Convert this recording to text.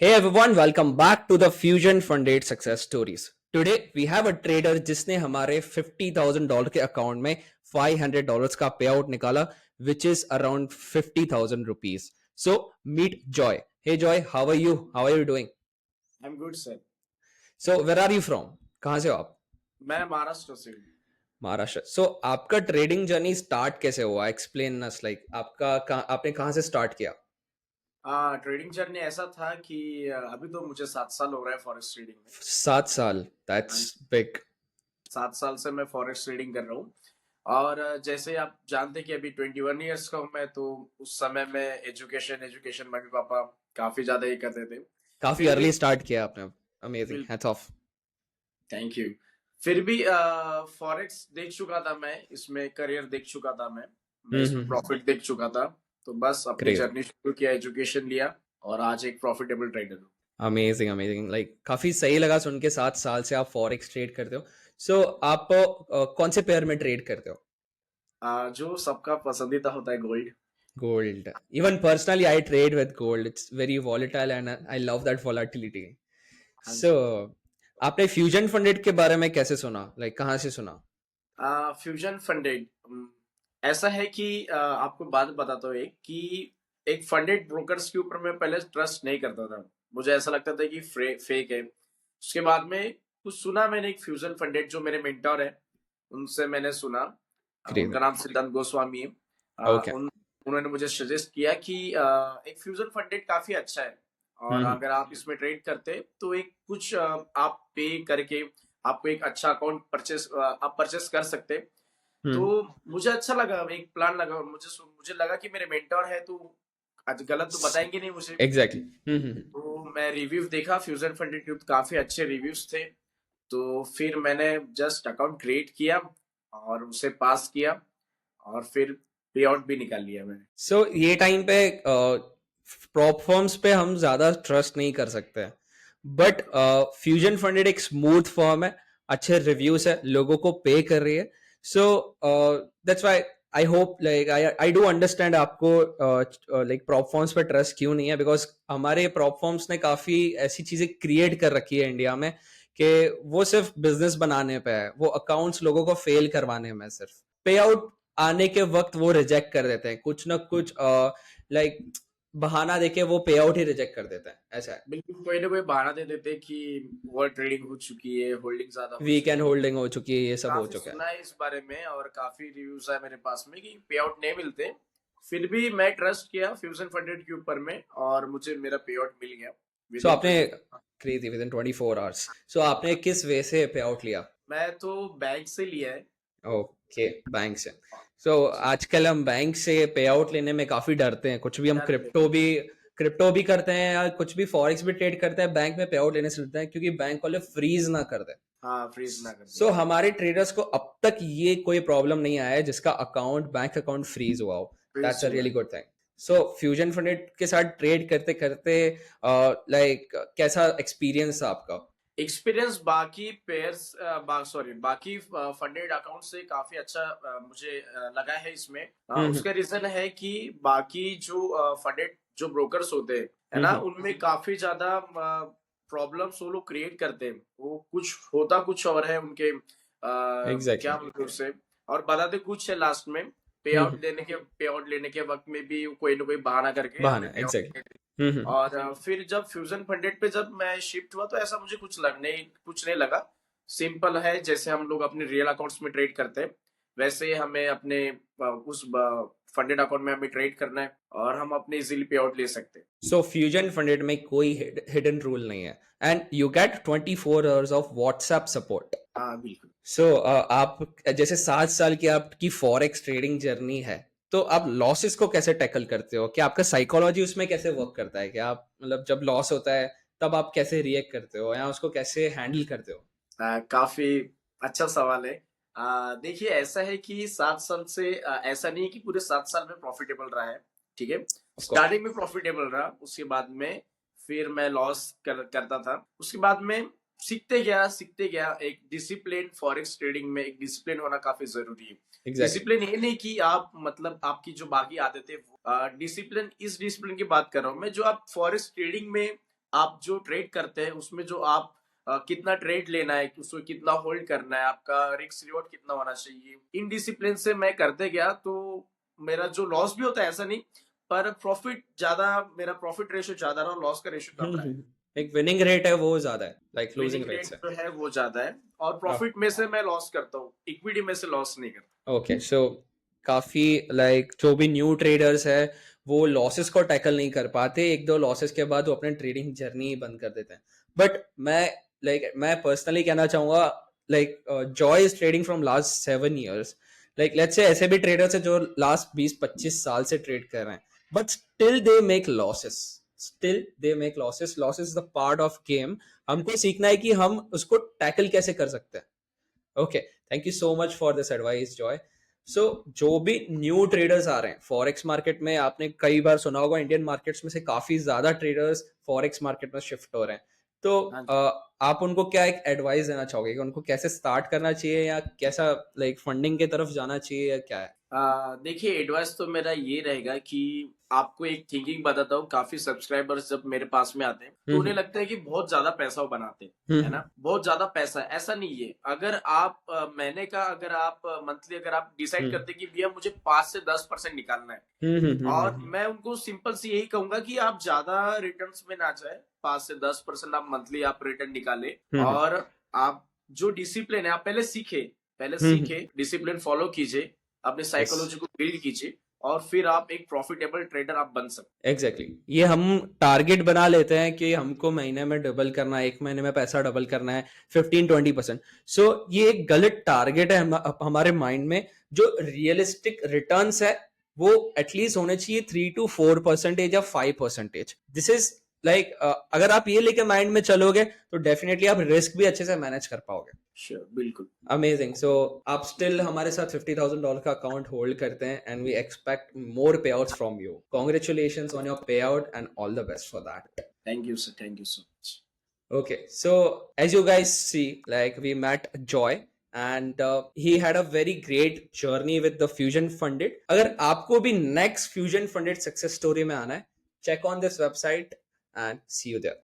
Hey everyone, welcome back to the Fusion Funded Success Stories. Today we have a trader जिसने हमारे $50,000 के account में $500 का पे आउट निकाला, which is around 50,000 rupees. So meet Joy. Hey Joy, how are you? How are you doing? I'm good, sir. So where are you from? कहाँ से हो आप? मैं महाराष्ट्र से हूँ। महाराष्ट्र. So आपका ट्रेडिंग जर्नी स्टार्ट कैसे हुआ? Explain us, like आपने कहाँ से स्टार्ट किया? ट्रेडिंग जर्नी ऐसा था कि अभी तो मुझे 7 साल हो रहा है फॉरेक्स ट्रेडिंग में। 7 साल. That's big. 7 साल से मैं फॉरेक्स ट्रेडिंग कर रहा हूँ और जैसे आप जानते हैं कि अभी 21 ईयर्स का हूँ मैं, तो उस समय में एजुकेशन मम्मी पापा काफी ज्यादा ही करते थे। काफी फिर भी अर्ली स्टार्ट किया आपने. Amazing. Hats off. Thank you. फिर भी फॉरेक्स देख चुका था मैं, इसमें करियर देख चुका था मैं इसमें प्रॉफिट देख चुका था, तो बस अपनी Great. जर्नी शुरू किया, एजुकेशन लिया और आज एक प्रॉफिटेबल ट्रेडर हूँ। Amazing amazing. लाइक काफी सही लगा सुन के 7 साल से आप फॉरेक्स ट्रेड करते हो. सो आप कौन से पेयर में ट्रेड करते हो? जो सबका पसंदीदा होता है, gold. Gold. Even personally I trade with gold. It's very volatile and I love that volatility. हाँ सो जी। आपने फ्यूजन फंडेड के बारे में कैसे सुना? लाइक कहाँ से सुना? फ्यूजन फंडेड ऐसा है कि आपको बात बताता हूँ एक कि एक फंडेड ब्रोकर्स के ऊपर मैं पहले ट्रस्ट नहीं करता था। मुझे ऐसा लगता था कि फेक है। उसके बाद में कुछ सुना मैंने, एक फ्यूजन फंडेड जो मेरे मेंटर है उनसे मैंने सुना। ग्रेट. उनका नाम सिद्धांत गोस्वामी है। ओके. उन्होंने मुझे सजेस्ट किया कि एक फ्यूजन फंडेड काफी अच्छा है और अगर आप इसमें ट्रेड करते तो एक कुछ आप पे करके आपको एक अच्छा अकाउंट आप परचेस कर सकते। तो मुझे अच्छा लगा, एक प्लान लगा, मुझे लगा कि मेरे मेंटर है तो आज गलत तो बताएंगे नहीं मुझे। एग्जैक्टली. तो मैं रिव्यू देखा फ्यूजन फंडेड के, काफी अच्छे रिव्यूज थे। तो फिर मैंने जस्ट अकाउंट क्रिएट किया और उसे पास किया और फिर पे आउट भी निकाल लिया मैंने। सो ये टाइम पे प्रॉप फर्म्स पे हम ज्यादा ट्रस्ट नहीं कर सकते, बट फ्यूजन फंडेड एक स्मूथ फर्म है, अच्छे रिव्यूज है, लोगों को पे कर रही है. So that's why I hope, like I do understand आपको लाइक प्रॉप फर्म्स पे ट्रस्ट क्यों नहीं है, बिकॉज हमारे प्रॉप फर्म्स ने काफी ऐसी चीजें क्रिएट कर रखी है इंडिया में कि वो सिर्फ बिजनेस बनाने पे है, वो अकाउंट्स लोगों को फेल करवाने में, सिर्फ पे आउट आने के वक्त वो रिजेक्ट कर देते हैं, कुछ ना कुछ लाइक बहाना देके वो पे आउट ही रिजेक्ट कर देते हैं. ऐसा है. बिल्कुल, कोई ना कोई बहाना दे देते कि ओवर ट्रेडिंग हो चुकी है, होल्डिंग ज्यादा हो वीकेंड चुकी है। होल्डिंग हो चुकी है, ये सब हो काफी चुका है. सुना है इस बारे में और काफी रिव्यूज है मेरे पास में कि पे आउट नहीं मिलते। फिर भी मैं ट्रस्ट किया फ्यूजन फंडेड के ऊपर में और मुझे मेरा पे आउट मिल गया विद सो इन आपने 20। Crazy with in 24 hours. So आपने किस वे से पे आउट लिया? मैं तो बैंक से लिया है। ओके, बैंक से. सो जी। आजकल हम बैंक से पे आउट लेने में काफी डरते हैं. कुछ भी हम डरते। क्रिप्टो भी करते हैं या कुछ भी फॉरेक्स भी ट्रेड करते हैं, बैंक में पे आउट लेने से डरते हैं क्योंकि बैंक वाले फ्रीज ना कर दे. हाँ, फ्रीज ना कर दे। सो हमारे ट्रेडर्स को अब तक ये कोई प्रॉब्लम नहीं आया है जिसका बैंक अकाउंट फ्रीज हुआ हो. फ्रीज दैट्स अ हुआ रियली है। Good thing. So fusion funded के साथ ट्रेड करते करते लाइक कैसा एक्सपीरियंस था आपका? एक्सपीरियंस बाकी पेयर्स सॉरी बाकी फंडेड अकाउंट से काफी अच्छा मुझे लगा है इसमें। हम्म. उसका रीजन है कि बाकी जो फंडेड जो ब्रोकर्स होते हैं, है ना, उनमें काफी ज्यादा प्रॉब्लम्स वो लोग क्रिएट करते हैं। वो कुछ होता कुछ और है उनके एग्जैक्टली. क्या बोलते हैं उससे, और बताते कुछ है लास्ट में। पे आउट लेने के वक्त में भी कोई ना कोई बहाना करके हमें बहाना. पे एग्जैक्टली. आउट। हम्म. और फिर जब फ्यूजन फंडेड पे जब मैं शिफ्ट हुआ तो ऐसा मुझे कुछ नहीं लगा। सिंपल है, जैसे हम लोग अपने रियल अकाउंट्स में ट्रेड करते हैं वैसे ही हमें अपने उस फंडेड अकाउंट में हमें ट्रेड करना है और हम अपने इजीली पे आउट ले सकते हैं। सो फ्यूजन फंडेड में कोई हिडन रूल नहीं है, and you get 24 hours of WhatsApp support. हाँ बिल्कुल। सो आप जैसे 7 साल की आपकी फॉरेक्स ट्रेडिंग जर्नी है, तो आप लॉसेस को कैसे टैकल करते हो? क्या आपका साइकोलॉजी उसमें कैसे वर्क करता है? क्या आप मतलब जब लॉस होता है तब आप कैसे रिएक्ट करते हो या उसको कैसे हैंडल करते हो? काफी अच्छा सवाल है। देखिए, ऐसा है कि 7 साल से ऐसा नहीं है कि पूरे 7 साल में प्रॉफिटेबल रहा है। ठीक है, ऑफ कोर्स. स्टार्टिंग में प्रॉफिटेबल रहा, उसके बाद में फिर मैं करता था। उसके बाद में सीखते गया। एक डिसिप्लिन फॉरेक्स ट्रेडिंग में एक डिसिप्लिन होना काफी जरूरी है। एग्जैक्टली. डिसिप्लिन ये नहीं कि आप मतलब आपकी जो बाकी आदतें, डिसिप्लिन इस डिसिप्लिन की बात कर रहा हूं मैं, जो आप फॉरेक्स ट्रेडिंग में आप जो ट्रेड करते हैं उसमें जो आप कितना ट्रेड लेना है, उसको कितना होल्ड करना है, आपका रिस्क रिवॉर्ड कितना होना चाहिए, इन डिसिप्लिन से मैं करते गया तो मेरा जो लॉस भी होता है ऐसा नहीं, पर प्रॉफिट ज्यादा, मेरा प्रॉफिट रेशियो ज्यादा रहा, लॉस का रेशियो कम रहा है। एक विनिंग रेट है वो ज्यादा है, like losing winning rate rate से। जो है वो ज्यादा है, और प्रॉफिट में से मैं लॉस करता हूँ, इक्विटी में से लॉस नहीं करता। ओके, सो काफी लाइक जो भी न्यू ट्रेडर्स है वो लॉसेस को टैकल नहीं कर पाते, एक दो लॉसेस के बाद वो अपने ट्रेडिंग जर्नी बंद कर देते हैं। बट मैं पर्सनली कहना चाहूंगा, like Joy is trading from last 7 years। Like let's say ऐसे भी ट्रेडर्स है जो लास्ट 20-25 साल से ट्रेड कर रहे हैं, but still they make losses. Still they make losses. Losses is the part of game. हमको सीखना है कि हम उसको टैकल कैसे कर सकते हैं। Okay, thank you so much for this advice Joy. So जो भी न्यू ट्रेडर्स आ रहे हैं फॉरेक्स मार्केट में, आपने कई बार सुना होगा इंडियन मार्केट्स में से काफी ज्यादा ट्रेडर्स फॉरेक्स मार्केट में शिफ्ट हो रहे हैं, तो हाँ। आप उनको क्या एक एडवाइस देना चाहोगे कि उनको कैसे स्टार्ट करना चाहिए, या कैसा लाइक फंडिंग की तरफ जाना चाहिए, या क्या है? देखिए, एडवाइस तो मेरा ये रहेगा कि आपको एक थिंकिंग बताता हूँ। काफी सब्सक्राइबर्स जब मेरे पास में आते हैं तो उन्हें लगता है कि बहुत ज्यादा पैसा वो बनाते हैं, है हम्म ना, बहुत ज्यादा पैसा है। ऐसा नहीं है। अगर आप महीने का, अगर आप मंथली, अगर आप डिसाइड हम्म करते हैं कि भैया मुझे 5 से 10% निकालना है, और मैं उनको सिंपल सी यही कहूंगा कि आप ज्यादा रिटर्न्स में ना जाए, 5 से 10% आप मंथली आप रिटर्न निकाले, और आप जो डिसिप्लिन है आप पहले सीखे, डिसिप्लिन फॉलो कीजिए, अपने यस, साइकोलॉजी को बिल्ड कीजिए, और फिर आप एक प्रॉफिटेबल ट्रेडर आप बन सकते एग्जैक्टली। ये हम टारगेट बना लेते हैं कि हमको महीने में डबल करना है, 1 महीने में पैसा डबल करना है 15-20%। सो ये एक गलत टारगेट है हमारे माइंड में। जो रियलिस्टिक रिटर्न्स है वो एटलीस्ट होने चाहिए 3 to 4% या 5%। दिस इज लाइक, अगर आप ये लेके माइंड में चलोगे तो डेफिनेटली आप रिस्क भी अच्छे से मैनेज कर पाओगे। श्योर, बिल्कुल। अमेजिंग। सो आप स्टिल हमारे साथ $50,000 का अकाउंट होल्ड करते हैं, एंड वी एक्सपेक्ट मोर पे outs from you. Congratulation on your पे out and all the best for that. Thank you sir, thank you so much. Okay, so as you guys see, like we met Joy, and he had a very great journey with the Fusion Funded. अगर आपको भी next Fusion Funded success story में आना है, check on this website and see you there.